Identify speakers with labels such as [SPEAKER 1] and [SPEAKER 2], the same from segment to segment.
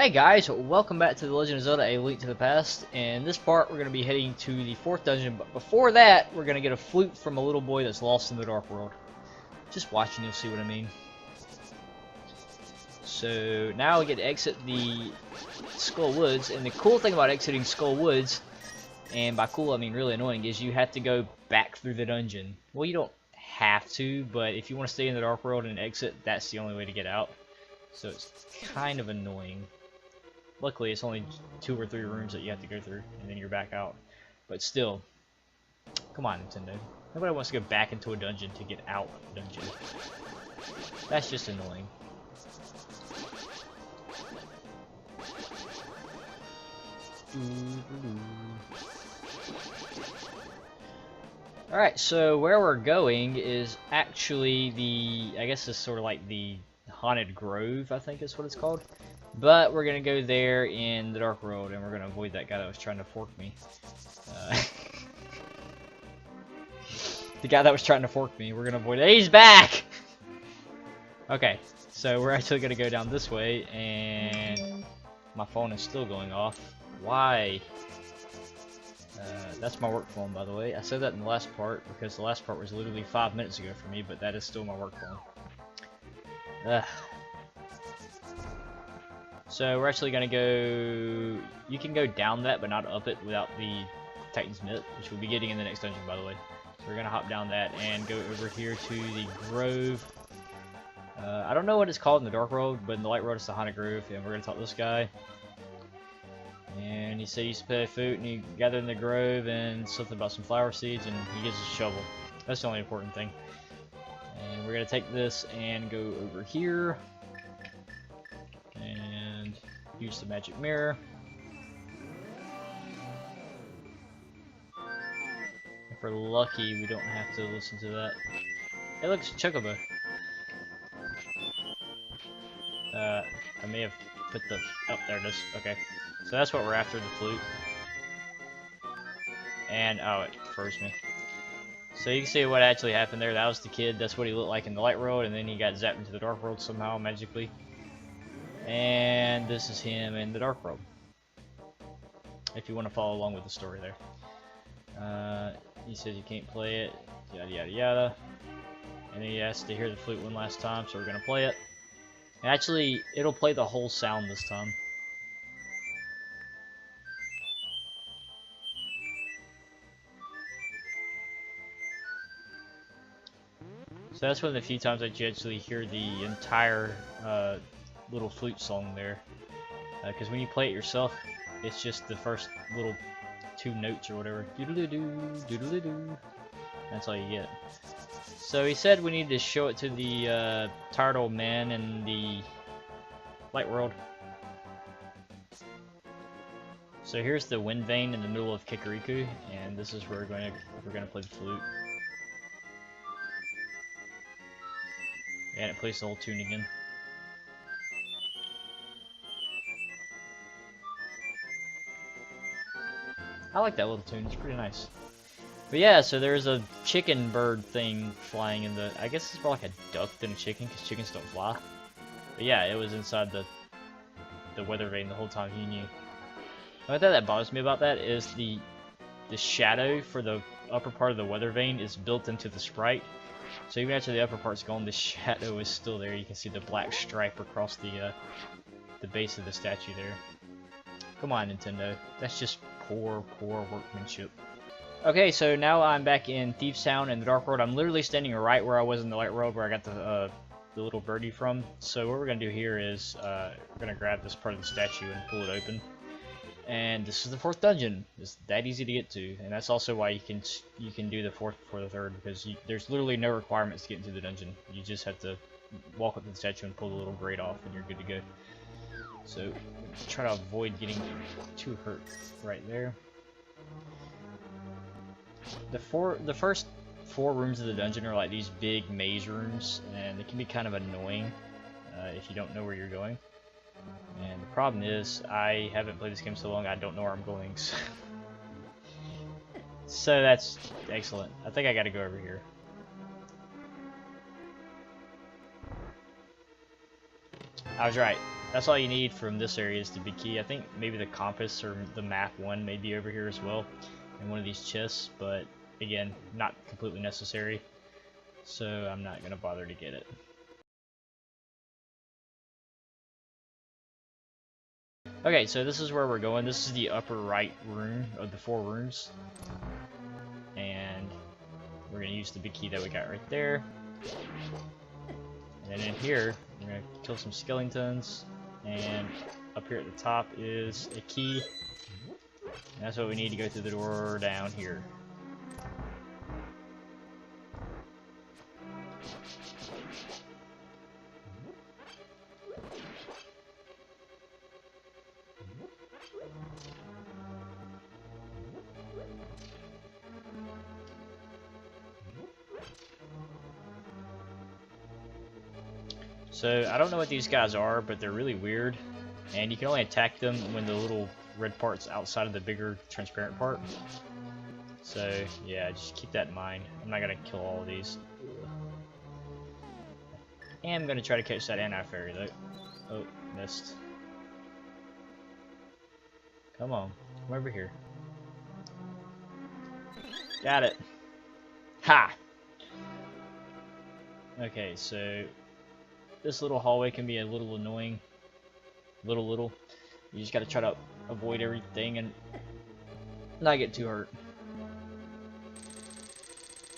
[SPEAKER 1] Hey guys, welcome back to The Legend of Zelda: A Link to the Past. In this part, we're going to be heading to the 4th dungeon, but before that, we're going to get a flute from a little boy that's lost in the Dark World. Just watch and you'll see what I mean. So now we get to exit the Skull Woods, and the cool thing about exiting Skull Woods, and by cool I mean really annoying, is you have to go back through the dungeon. Well, you don't have to, but if you want to stay in the Dark World and exit, that's the only way to get out. So it's kind of annoying. Luckily, it's only 2 or 3 rooms that you have to go through, and then you're back out. But still, come on, Nintendo. Nobody wants to go back into a dungeon to get out of the dungeon. That's just annoying. Alright, so where we're going is actually I guess it's sort of like the Haunted Grove, I think is what it's called. But we're gonna go there in the Dark World, and we're gonna avoid that guy that was trying to fork me. The guy that was trying to fork me, we're gonna avoid it. He's back! Okay, so we're actually gonna go down this way, and my phone is still going off. Why? That's my work phone, by the way. I said that in the last part, because the last part was literally 5 minutes ago for me, but that is still my work phone. Ugh. So we're actually gonna go. You can go down that, but not up it without the Titan's Mitt, which we'll be getting in the next dungeon, by the way. So we're gonna hop down that and go over here to the Grove. I don't know what it's called in the Dark World, but in the Light World it's the Haunted Grove, and we're gonna talk to this guy. And he said he used to play flute, and he gathered in the grove, and something about some flower seeds, and he gives us a shovel. That's the only important thing. And we're gonna take this and go over here. And use the magic mirror. If we're lucky, we don't have to listen to that. Hey, look, it's a chocobo. I may have put the... Oh, there it is. Okay. So that's what we're after, the flute. And, oh, it froze me. So you can see what actually happened there. That was the kid. That's what he looked like in the Light World, and then he got zapped into the Dark World somehow, magically. And this is him in the Dark World, if you want to follow along with the story there. He says you can't play it, yada yada yada. And then he asked to hear the flute one last time, so we're going to play it. And actually, it'll play the whole sound this time. So that's one of the few times that you actually hear the entire little flute song there. Because when you play it yourself, it's just the first little 2 notes or whatever. Doodle-doo, doodle-doo. That's all you get. So he said we need to show it to the tired old man in the Light World. So here's the wind vein in the middle of Kikariku, and this is where we're gonna play the flute. And it plays the whole tune again. I like that little tune, it's pretty nice. But yeah, so there's a chicken bird thing flying in the... I guess it's more like a duck than a chicken, because chickens don't fly. But yeah, it was inside the weather vane the whole time, he knew. The only thing that bothers me about that is the shadow for the upper part of the weather vane is built into the sprite. So even after the upper part's gone, the shadow is still there. You can see the black stripe across the base of the statue there. Come on, Nintendo. That's just poor workmanship. Okay, so now I'm back in Thieves Town in the Dark World. I'm literally standing right where I was in the Light World, where I got the little birdie from. So what we're gonna do here is we're gonna grab this part of the statue and pull it open. And this is the 4th dungeon. It's that easy to get to, and that's also why you can do the 4th before the 3rd, because there's literally no requirements to get into the dungeon. You just have to walk up to the statue and pull the little grate off, and you're good to go. So try to avoid getting too hurt right there. The first 4 rooms of the dungeon are like these big maze rooms, and they can be kind of annoying if you don't know where you're going. And the problem is, I haven't played this game so long, I don't know where I'm going. So that's excellent. I think I gotta go over here. I was right. that's all you need from this area is the big key. I think maybe the compass or the map one may be over here as well in one of these chests, but again, not completely necessary, so I'm not going to bother to get it. Okay, so this is where we're going. This is the upper right room of the 4 rooms, and we're going to use the big key that we got right there. And then in here, we're going to kill some skeletons, and up here at the top is a key, and that's what we need to go through the door down here. So, I don't know what these guys are, but they're really weird, and you can only attack them when the little red part's outside of the bigger transparent part. So, yeah, just keep that in mind. I'm not going to kill all of these. And I'm going to try to catch that anti-fairy, though. Oh, missed. Come on, come over here. Got it. Ha! Okay, so this little hallway can be a little annoying. Little. You just gotta try to avoid everything and not get too hurt.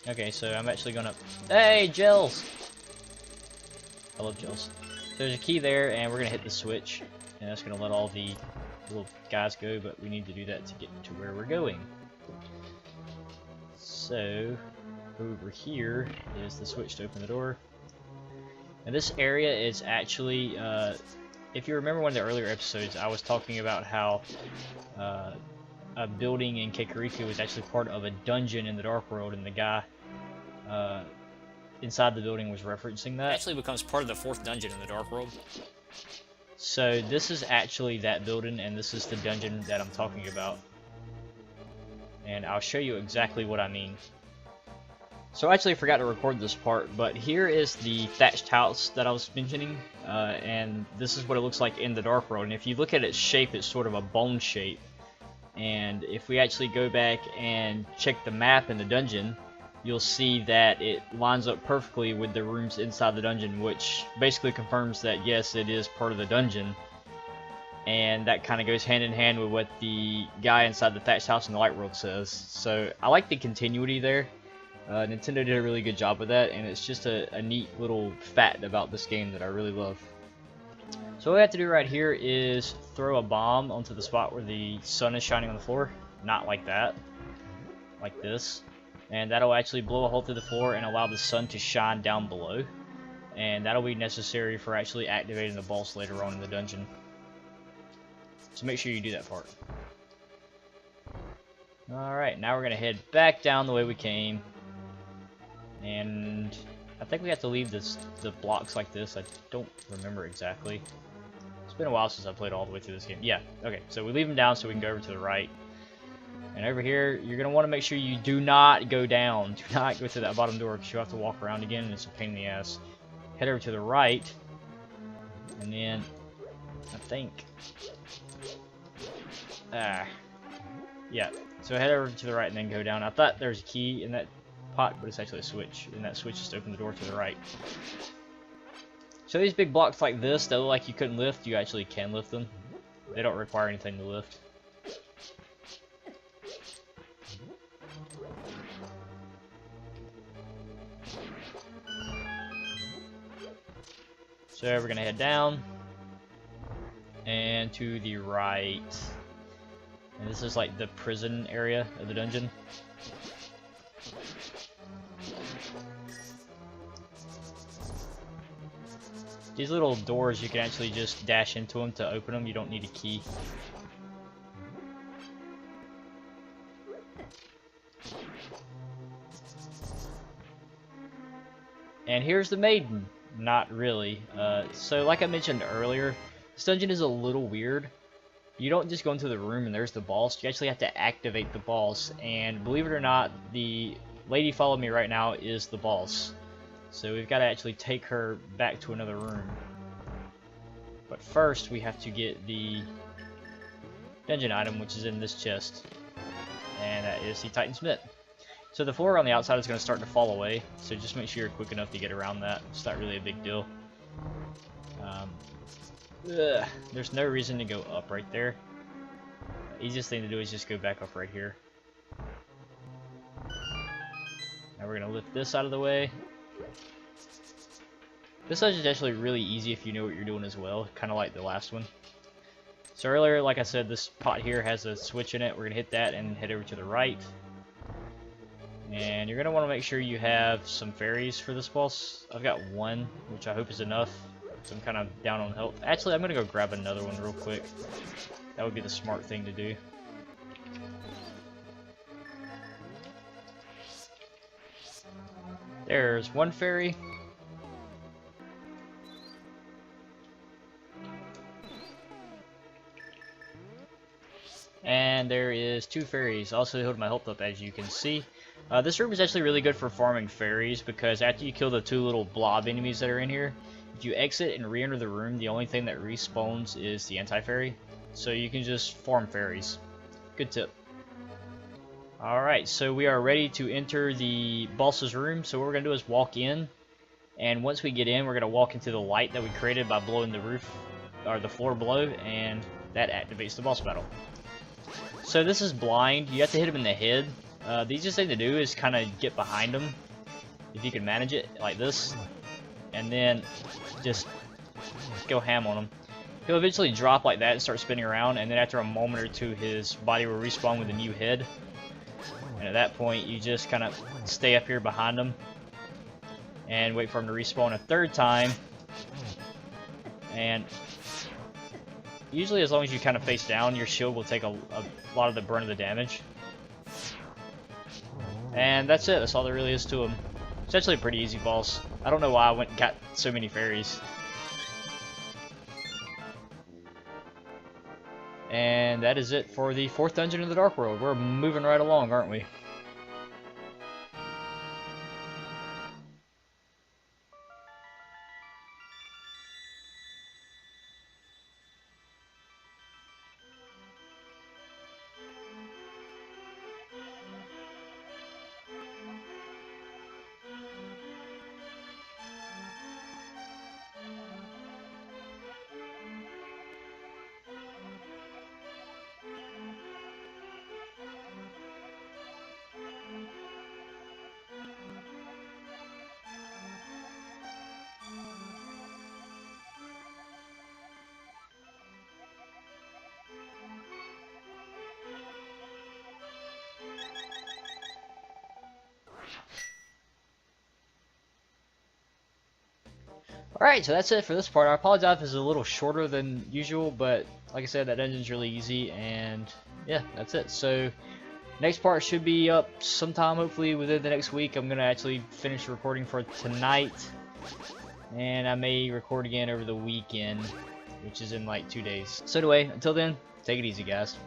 [SPEAKER 1] Okay, so I'm actually gonna... Hey, gels! I love gels. So there's a key there, and we're gonna hit the switch, and that's gonna let all the little guys go, but we need to do that to get to where we're going. So, over here is the switch to open the door. And this area is actually, if you remember one of the earlier episodes, I was talking about how a building in Kakariko was actually part of a dungeon in the Dark World, and the guy inside the building was referencing that. It actually becomes part of the 4th dungeon in the Dark World. So this is actually that building, and this is the dungeon that I'm talking about. And I'll show you exactly what I mean. So I actually forgot to record this part, but here is the thatched house that I was mentioning, and this is what it looks like in the Dark World. And if you look at its shape, it's sort of a bone shape. And if we actually go back and check the map in the dungeon, you'll see that it lines up perfectly with the rooms inside the dungeon, which basically confirms that yes, it is part of the dungeon. And that kind of goes hand in hand with what the guy inside the thatched house in the Light World says. So I like the continuity there. Nintendo did a really good job with that, and it's just a neat little fact about this game that I really love. So what we have to do right here is throw a bomb onto the spot where the sun is shining on the floor. Not like that. Like this. And that'll actually blow a hole through the floor and allow the sun to shine down below. And that'll be necessary for actually activating the boss later on in the dungeon. So make sure you do that part. Alright, now we're going to head back down the way we came. And I think we have to leave the blocks like this. I don't remember exactly. It's been a while since I played all the way through this game. Yeah, okay, so we leave them down so we can go over to the right. And over here, you're going to want to make sure you do not go down. Do not go through that bottom door because you have to walk around again and it's a pain in the ass. Head over to the right. And then, I think... yeah, so head over to the right and then go down. I thought there was a key in that pot, but it's actually a switch, and that switch is to open the door to the right. So these big blocks like this that look like you couldn't lift, you actually can lift them. They don't require anything to lift. So we're gonna head down and to the right. And this is like the prison area of the dungeon. These little doors, you can actually just dash into them to open them. You don't need a key. And here's the maiden. Not really. So like I mentioned earlier, this dungeon is a little weird. You don't just go into the room and there's the boss. You actually have to activate the boss. And believe it or not, the lady following me right now is the boss. So we've got to actually take her back to another room. But first, we have to get the dungeon item, which is in this chest, and that is the Titan's Mitt. So the floor on the outside is going to start to fall away, so just make sure you're quick enough to get around that. It's not really a big deal. There's no reason to go up right there. The easiest thing to do is just go back up right here. Now we're going to lift this out of the way. This side is actually really easy if you know what you're doing as well, kind of like the last one. So earlier, like I said, this pot here has a switch in it. We're going to hit that and head over to the right. And you're going to want to make sure you have some fairies for this boss. I've got one, which I hope is enough. So I'm kind of down on health. Actually, I'm going to go grab another one real quick. That would be the smart thing to do. There's one fairy. And there is two fairies. Also healed my health up, as you can see. This room is actually really good for farming fairies, because after you kill the two little blob enemies that are in here, if you exit and re-enter the room, the only thing that respawns is the anti-fairy. So you can just farm fairies. Good tip. Alright, so we are ready to enter the boss's room. So what we're going to do is walk in. And once we get in, we're going to walk into the light that we created by blowing the roof, or the floor below, and that activates the boss battle. So this is blind. You have to hit him in the head. The easiest thing to do is kind of get behind him, if you can manage it, like this. And then just go ham on him. He'll eventually drop like that and start spinning around, and then after a moment or two his body will respawn with a new head. And at that point you just kind of stay up here behind him and wait for him to respawn a third time. And usually as long as you kind of face down, your shield will take a lot of the brunt of the damage. And that's it, that's all there really is to him. It's actually a pretty easy boss. I don't know why I went and got so many fairies. And that is it for the 4th dungeon in the Dark World. We're moving right along, aren't we? Alright, so that's it for this part. I apologize if it's a little shorter than usual, but like I said, that dungeon's really easy, and yeah, that's it. So, next part should be up sometime, hopefully within the next week. I'm going to actually finish recording for tonight, and I may record again over the weekend, which is in like 2 days. So anyway, until then, take it easy, guys.